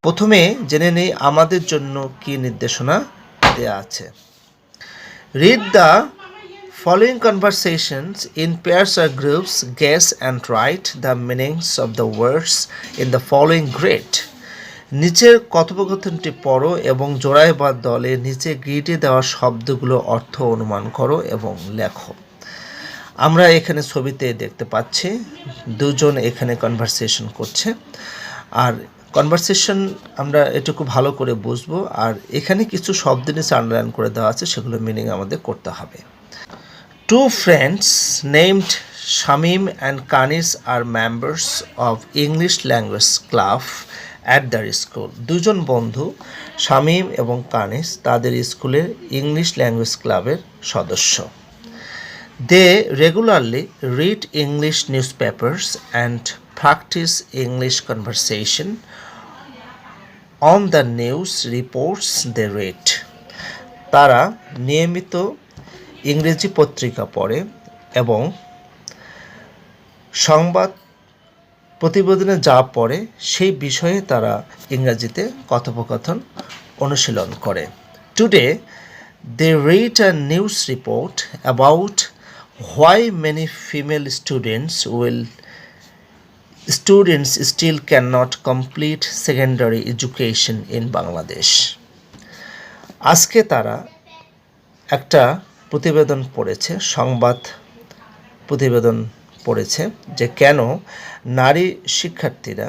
প্রথমে জেনে নেই আমাদের জন্য কি নির্দেশনা দেয়া আছে। Read the following conversations in pairs or groups, guess and write the meanings of the words in the following grid. নিচের কথোপকথনটি পড়ো এবং জোড়ায় বা দলে নিচে গ্রিডে দেওয়া শব্দগুলো অর্থ অনুমান করো এবং লেখো। আমরা এখানে ছবিতে দেখতে পাচ্ছি দুজন এখানে কনভারসেশন করছে, আর কনভারসেশন আমরা এটুকু ভালো করে বুঝবো, আর এখানে কিছু শব্দ নিচে আন্ডারলাইন করে দেওয়া আছে, সেগুলো মিনিং আমাদের করতে হবে। Two friends named Shamim and Kanis are members of English language club at their school. দুজন বন্ধু শামীম এবং কানিস তাদের স্কুলের ইংলিশ ল্যাঙ্গুয়েজ ক্লাবের সদস্য। They regularly read English newspapers and practice English conversation on the news reports they read. তারা নিয়মিত ইংরেজি পত্রিকা পড়ে এবং সংবাদ প্রতিবেদনে যা পড়ে সেই বিষয়ে তারা ইংরেজিতে কথোপকথন অনুশীলন করে। Today they read a news report about why many female students still cannot complete secondary education in Bangladesh. আজকে তারা একটা প্রতিবেদন পড়েছে, সংবাদ প্রতিবেদন পড়েছে যে কেন নারী শিক্ষার্থীরা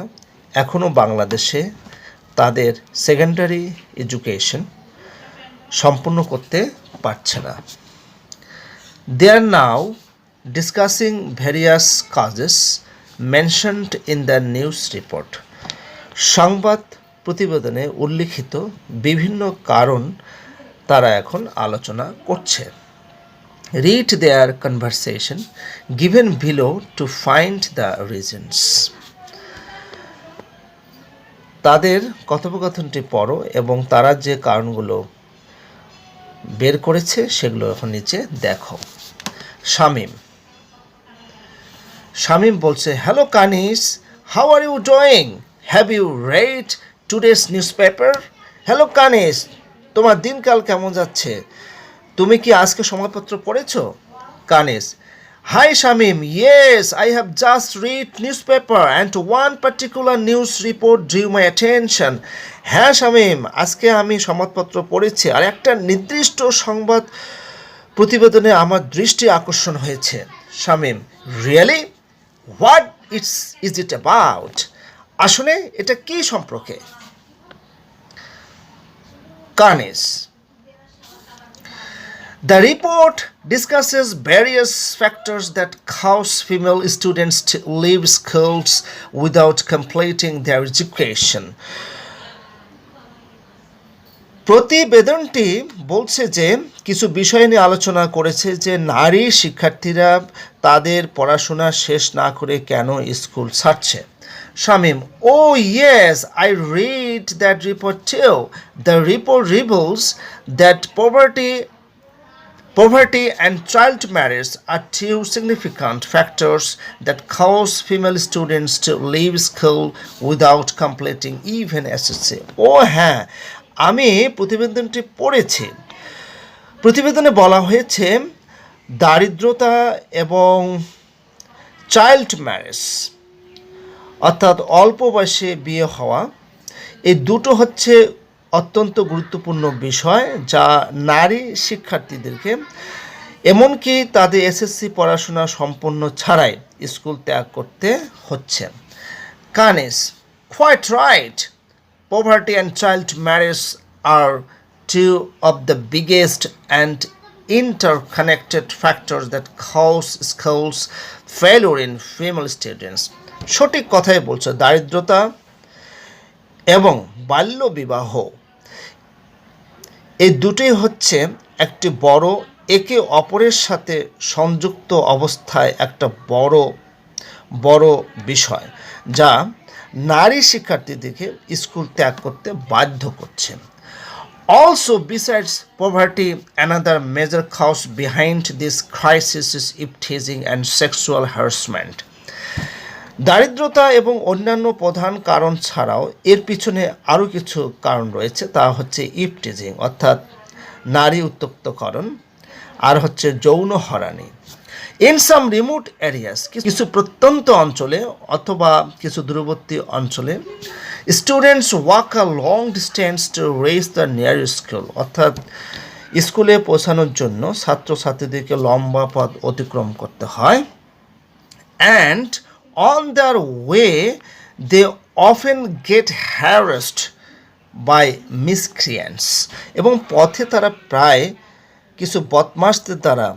এখনও বাংলাদেশে তাদের সেকেন্ডারি এডুকেশন সম্পূর্ণ করতে পারছে না। They are now discussing various causes mentioned in the news report. সংবাদ প্রতিবেদনে উল্লিখিত বিভিন্ন কারণ তারা এখন আলোচনা করছে। Read their conversation given below to find the reasons. তাদের কথোপকথনটি পড়ো এবং তারা যে কারণগুলো বের করেছে সেগুলো এখন নিচে দেখো। শামীম বলছে, hello Kanis, how are you doing? Have you read today's news paper? Hello Kanis, তোমার দিনকাল কেমন যাচ্ছে? তুমি কি আজকে সংবাদপত্র পড়েছো? Kanis, hi Shamim, yes I have just read news paper and one particular news report drew my attention. হ্যাঁ শামীম, আজকে আমি সংবাদপত্র পড়েছি আর একটা নির্দিষ্ট সংবাদ প্রতিবেদনে আমার দৃষ্টি আকর্ষণ হয়েছে। Shamim, really? What is it about? আসলে এটা কি সম্পর্কে? Kanis, the report discusses various factors that cause female students to leave schools without completing their education. প্রতিবেদনটি বলছে যে কিছু বিষয় নিয়ে আলোচনা করেছে যে নারী শিক্ষার্থীরা তাদের পড়াশোনা শেষ না করে কেন স্কুল ছাড়ছে। Shamim, oh yes, I read that report too. The report reveals that poverty and child marriage are two significant factors that cause female students to leave school without completing even SSC. Oh হ্যাঁ, আমি প্রতিবেদনটি পড়েছি। প্রতিবেদনে বলা হয়েছে দারিদ্রতা এবং child marriage অর্থাৎ অল্প বয়সে বিয়ে হওয়া, এই দুটো হচ্ছে অত্যন্ত গুরুত্বপূর্ণ বিষয় যা নারী শিক্ষার্থীদেরকে এমনকি তাদের এসএসসি পড়াশোনা সম্পূর্ণ ছাড়াই স্কুল ত্যাগ করতে হচ্ছে। Kanis, quite right, poverty and child marriage are two of the biggest and interconnected factors that cause schools failure in female students. সঠিক কথাই বলছো, দারিদ্রতা এবং বাল্যবিবাহ এই দুটোই হচ্ছে একটি বড় একে অপরের সাথে সংযুক্ত অবস্থায় একটা বড় বিষয় যা নারী শিক্ষার্থীদেরকে স্কুল ত্যাগ করতে বাধ্য করছে। Also, besides poverty, another major cause behind this crisis is teasing and sexual harassment. দারিদ্রতা এবং অন্যান্য প্রধান কারণ ছাড়াও এর পিছনে আরও কিছু কারণ রয়েছে, তা হচ্ছে ইভটিজিং অর্থাৎ নারী উত্তক্তকরণ, আর হচ্ছে যৌন হয়রানি। ইন সাম রিমোট এরিয়াস, কিছু প্রত্যন্ত অঞ্চলে অথবা কিছু দূরবর্তী অঞ্চলে students walk a long distance to reach the near school, অর্থাৎ স্কুলে পৌঁছানোর জন্য ছাত্রছাত্রীদেরকে লম্বা পথ অতিক্রম করতে হয়। And on their way they often get harassed by miscreants, এবং পথে তারা প্রায় কিছু বদমাশদের দ্বারা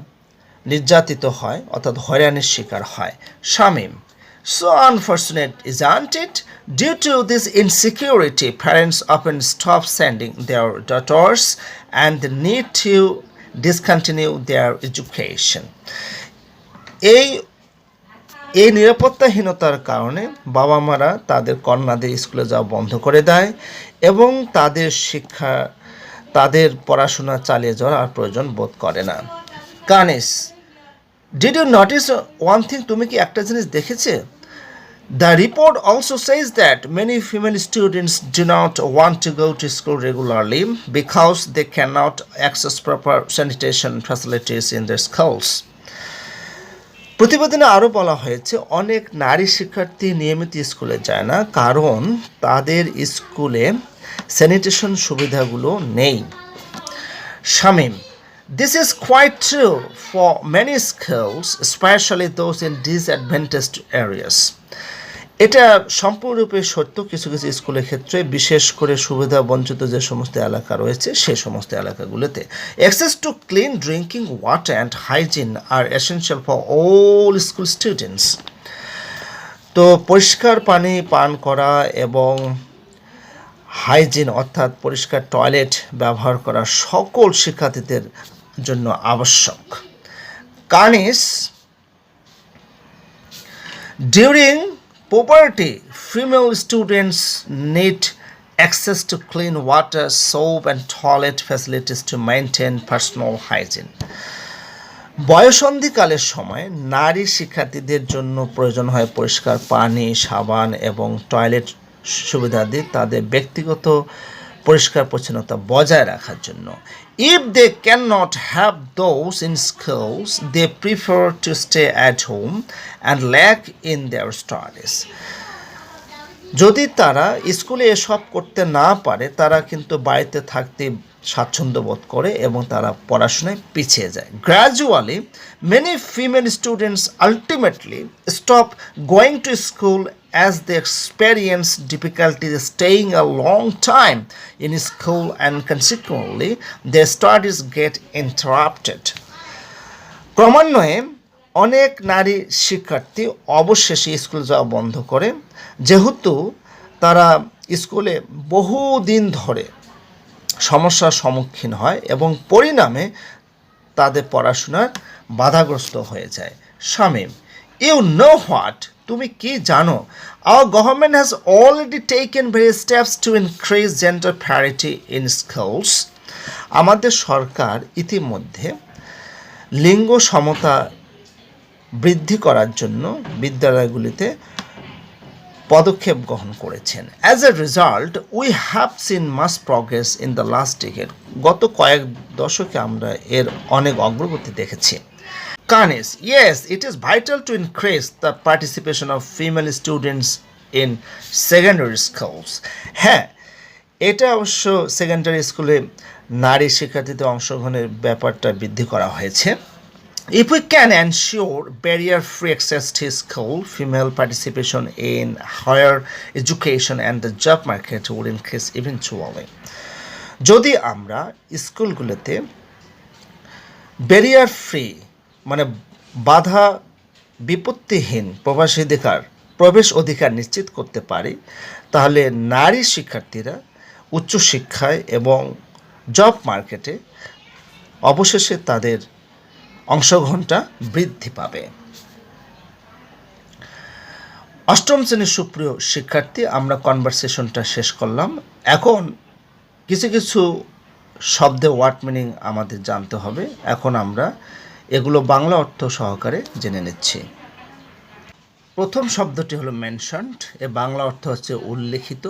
নির্যাতিত হয় অর্থাৎ হয়রানির শিকার হয়। Shamim: So unfortunate, isn't it? Due to this insecurity, parents often stop sending their daughters and need to discontinue their education. এই নিরাপত্তাহীনতার কারণে বাবা মারা তাদের কন্যাদের স্কুলে যাওয়া বন্ধ করে দেয় এবং তাদের পড়াশোনা চালিয়ে যাওয়ার আর প্রয়োজন বোধ করে না। Kanis: Did you notice one thing? তুমি কি একটা জিনিস দেখেছে? The report also says that many female students do not want to go to school regularly because they cannot access proper sanitation facilities in their schools. প্রতিবেদনে আরও বলা হয়েছে অনেক নারী শিক্ষার্থী নিয়মিত স্কুলে যায় না কারণ তাদের স্কুলে স্যানিটেশন সুবিধাগুলো নেই। Shamim: This is quite true for many schools, especially those in disadvantaged areas. এটা সম্পূর্ণরূপে সত্য কিছু কিছু স্কুলের ক্ষেত্রে, বিশেষ করে সুবিধা বঞ্চিত যে সমস্ত এলাকা রয়েছে সেই সমস্ত এলাকাগুলোতে। Access to clean drinking water and hygiene are essential for all school students. তো পরিষ্কার পানি পান করা এবং হাইজিন অর্থাৎ পরিষ্কার টয়লেট ব্যবহার করা সকল শিক্ষার্থীদের জন্য আবশ্যক। Cornice: During puberty, female students need access to clean water, soap and toilet facilities to maintain personal hygiene. বয়ঃসন্ধিকালের সময় নারী শিক্ষার্থীদের জন্য প্রয়োজন হয় পরিষ্কার পানি, সাবান এবং টয়লেট সুবিধাদি তাদের ব্যক্তিগত পরিষ্কার পরিচ্ছন্নতা বজায় রাখার জন্য। If they cannot have those in schools, they prefer to stay at home and lack in their studies. যদি তারা স্কুলে এসব করতে না পারে তারা কিন্তু বাড়িতে থাকতে স্বাচ্ছন্দ্য বোধ করে এবং তারা পড়াশোনায় পিছিয়ে যায়। Gradually, many female students ultimately stop going to school as they experience difficulty staying a long time in school and consequently their studies get interrupted. ক্রমান্বয়ে অনেক নারী শিক্ষার্থী অবশেষে স্কুল যাওয়া বন্ধ করে যেহেতু তারা স্কুলে বহুদিন ধরে সমস্যার সম্মুখীন হয় এবং পরিণামে তাদের পড়াশোনার বাধাগ্রস্ত হয়ে যায়। Shamim: You know what? তুমি কি জানো? Our government has already taken various steps to increase gender parity in schools. আমাদের সরকার ইতিমধ্যে লিঙ্গ সমতা বৃদ্ধি করার জন্য বিদ্যালয়গুলিতে পদক্ষেপ গ্রহণ করেছেন। As a result, we have seen much progress in the last decade. গত কয়েক দশকে আমরা এর অনেক অগ্রগতি দেখেছি। Kanis: Yes, it is vital to increase the participation of female students in secondary schools. হ্যাঁ, এটা অবশ্য সেকেন্ডারি স্কুলে নারী শিক্ষার্থীদের অংশগ্রহণের ব্যাপারটা বৃদ্ধি করা হয়েছে। If we can ensure barrier-free access to school, female participation in higher education and the job market would increase eventually. যদি আমরা স্কুলগুলোতে ব্যারিয়ার ফ্রি মানে বাধা বিপত্তিহীন প্রবেশ অধিকার নিশ্চিত করতে পারি তাহলে নারী শিক্ষার্থীরা উচ্চশিক্ষায় এবং জব মার্কেটে অবশেষে তাদের অংশগ্রহণটা বৃদ্ধি পাবে। অষ্টম শ্রেণীর সুপ্রিয় শিক্ষার্থী, আমরা কনভারসেশনটা শেষ করলাম। এখন কিছু কিছু শব্দে ওয়ার্ড মিনিং আমাদের জানতে হবে। এখন আমরা এগুলো বাংলা অর্থ সহকারে জেনে নিচ্ছি। প্রথম শব্দটি হলো মেনশনড, এর বাংলা অর্থ হচ্ছে উল্লেখিত,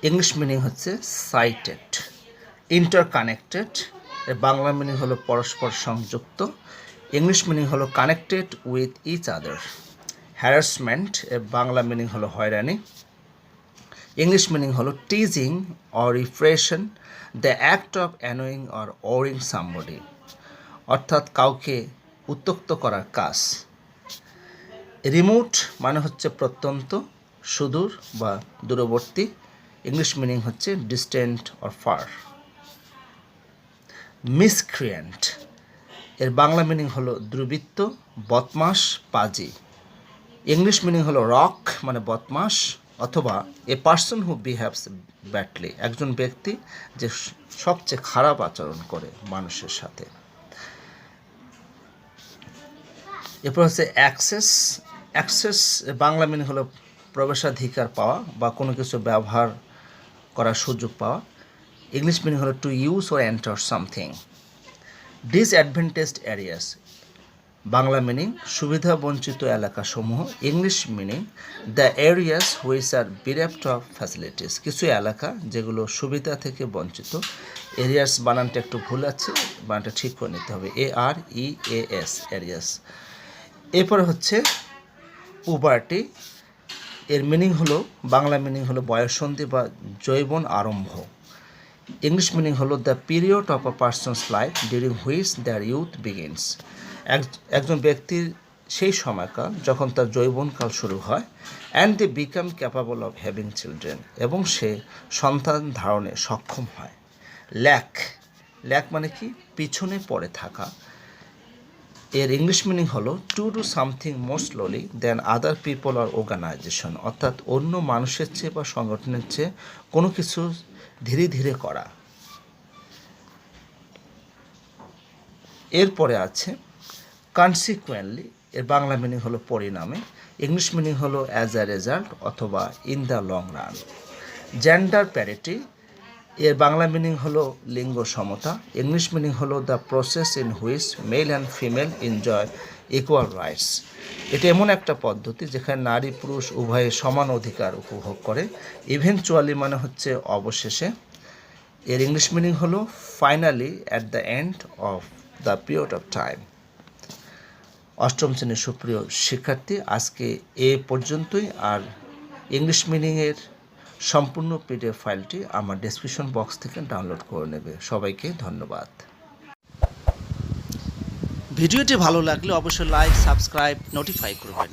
ইংলিশ মিনিং হচ্ছে সাইটেড। ইন্টারকানেক্টেড, এর বাংলা মিনিং হলো পরস্পর সংযুক্ত, ইংলিশ মিনিং হলো connected with each other. Harassment, এর বাংলা মিনিং হলো হয়রানি, ইংলিশ মিনিং হলো teasing or refraction, the act of annoying or worrying somebody, অর্থাৎ কাউকে উত্ত্যক্ত করার কাজ। রিমোট মানে হচ্ছে প্রত্যন্ত, সুদূর বা দূরবর্তী, ইংলিশ মিনিং হচ্ছে ডিস্টেন্ট অর ফার। মিসক্রিয়েন্ট, এর বাংলা মিনিং হলো দুর্বৃত্ত, বদমাশ, পাজি, ইংলিশ মিনিং হলো রক মানে বদমাশ, অথবা a person who behaves badly, একজন ব্যক্তি যে সবচেয়ে খারাপ আচরণ করে মানুষের সাথে। এরপর হচ্ছে অ্যাক্সেস। অ্যাক্সেস বাংলা মিনিং হলো প্রবেশাধিকার পাওয়া বা কোনো কিছু ব্যবহার করার সুযোগ পাওয়া, ইংলিশ মিনিং হলো to use or enter something. Disadvantaged areas, Bangla meaning সুবিধা বঞ্চিত এলাকাসমূহ, English meaning the areas which are bereft of facilities, কিছু এলাকা যেগুলো সুবিধা থেকে বঞ্চিত। এরিয়াস বানানটা একটু ভুল আছে, বানানটা ঠিক করে নিতে হবে, AREAS, এরিয়াস। এরপরে হচ্ছে পুবার্টি, এর মিনিং হলো বাংলা মিনিং হলো বয়ঃসন্ধি বা যৌবন আরম্ভ, ইংলিশ মিনিং হলো the period of a person's life during which their youth begins, একজন ব্যক্তির সেই সময়কাল যখন তার যৌবনকাল শুরু হয়। And they become capable of having children, এবং সে সন্তান ধারণে সক্ষম হয়। ল্যাক, ল্যাক মানে কি পিছনে পড়ে থাকা, এর ইংলিশ মিনিং হলো to do something more slowly than other people or organisation, অর্থাৎ অন্য মানুষের চেয়ে বা সংগঠনের চেয়ে কোনো কিছু ধীরে ধীরে করা। এরপরে আছে কনসিকুয়েন্টলি, এর বাংলা মিনিং হলো পরিণামে, ইংলিশ মিনিং হলো অ্যাজ আ রেজাল্ট অথবা in the long run. Gender parity, এর বাংলা মিনিং হলো লিঙ্গ সমতা, ইংলিশ মিনিং হলো the process in which male and female enjoy equal rights, এটা এমন একটা পদ্ধতি যেখানে নারী পুরুষ উভয়ে সমান অধিকার উপভোগ করে। ইভেনচুয়ালি মানে হচ্ছে অবশেষে, এর ইংলিশ মিনিং হলো finally at the end of the period of time. অষ্টম শ্রেণীর সুপ্রিয় শিক্ষার্থী, আজকে এ পর্যন্তই। আর ইংলিশ মিনিংয়ের সম্পূর্ণ পিডিএফ ফাইলটি আমার ডেসক্রিপশন বক্স থেকে ডাউনলোড করে নেবে। সবাইকে ধন্যবাদ। ভিডিওটি ভালো লাগলে অবশ্যই লাইক, সাবস্ক্রাইব, নোটিফাই করবেন।